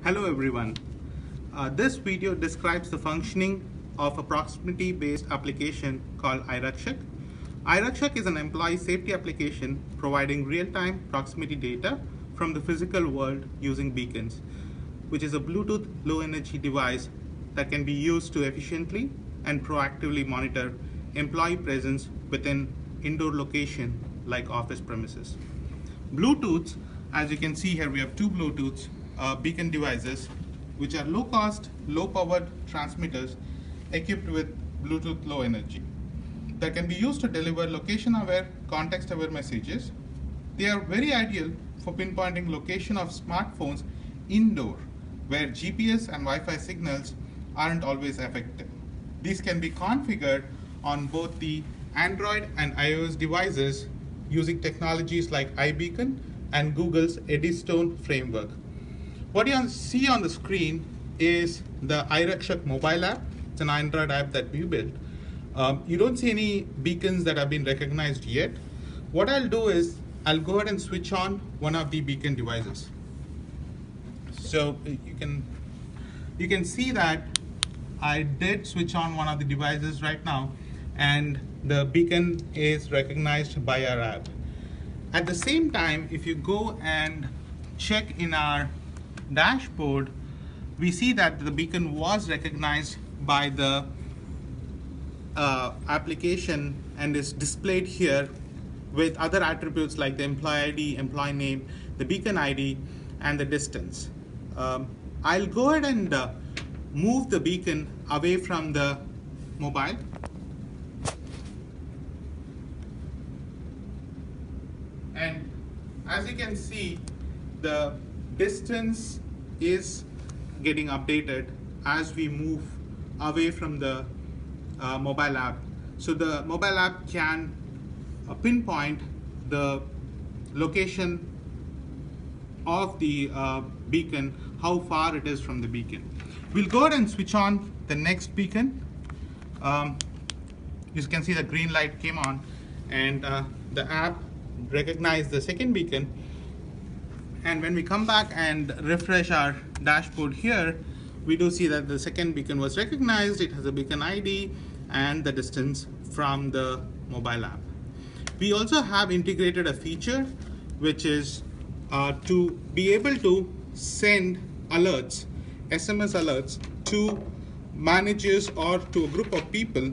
Hello everyone. This video describes the functioning of a proximity-based application called iRakshak. iRakshak is an employee safety application providing real-time proximity data from the physical world using beacons, which is a Bluetooth low-energy device that can be used to efficiently and proactively monitor employee presence within indoor location like office premises. Bluetooth, as you can see here, we have two Bluetooth beacon devices, which are low-cost, low-powered transmitters equipped with Bluetooth low energy that can be used to deliver location-aware, context-aware messages. They are very ideal for pinpointing location of smartphones indoor, where GPS and Wi-Fi signals aren't always effective. These can be configured on both the Android and iOS devices using technologies like iBeacon and Google's Eddystone framework. What you see on the screen is the iRakshak mobile app. It's an Android app that we built. You don't see any beacons that have been recognized yet. What I'll do is I'll go ahead and switch on one of the beacon devices. So you can see that I did switch on one of the devices right now, and the beacon is recognized by our app. At the same time, if you go and check in our dashboard, we see that the beacon was recognized by the application and is displayed here with other attributes like the employee ID, employee name, the beacon ID, and the distance. I'll go ahead and move the beacon away from the mobile. And as you can see, the distance is getting updated as we move away from the mobile app. So the mobile app can pinpoint the location of the beacon, how far it is from the beacon. We'll go ahead and switch on the next beacon. You can see the green light came on, and the app recognized the second beacon. And when we come back and refresh our dashboard here, we do see that the second beacon was recognized. It has a beacon ID and the distance from the mobile app. We also have integrated a feature which is to be able to send alerts, SMS alerts, to managers or to a group of people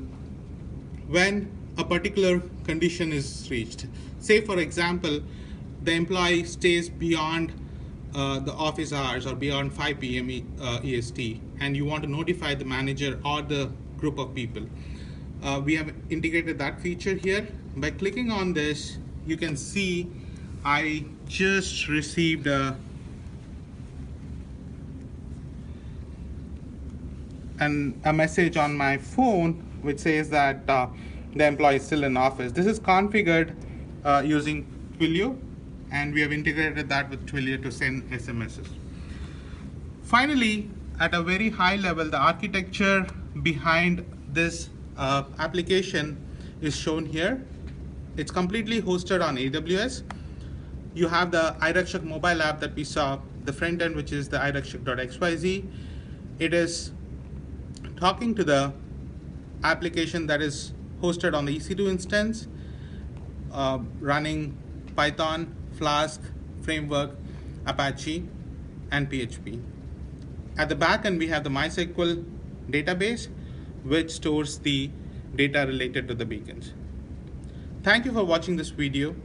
when a particular condition is reached. Say, for example, the employee stays beyond the office hours or beyond 5 p.m. EST, and you want to notify the manager or the group of people. We have integrated that feature here. By clicking on this, you can see I just received a message on my phone which says that the employee is still in office. This is configured using Twilio, and we have integrated that with Twilio to send SMSs. Finally, at a very high level, the architecture behind this application is shown here. It's completely hosted on AWS. You have the iRakshak mobile app that we saw, the front end, which is the iRakshak.xyz. It is talking to the application that is hosted on the EC2 instance, running Python, Flask, Framework, Apache, and PHP. At the back end, we have the MySQL database, which stores the data related to the beacons. Thank you for watching this video.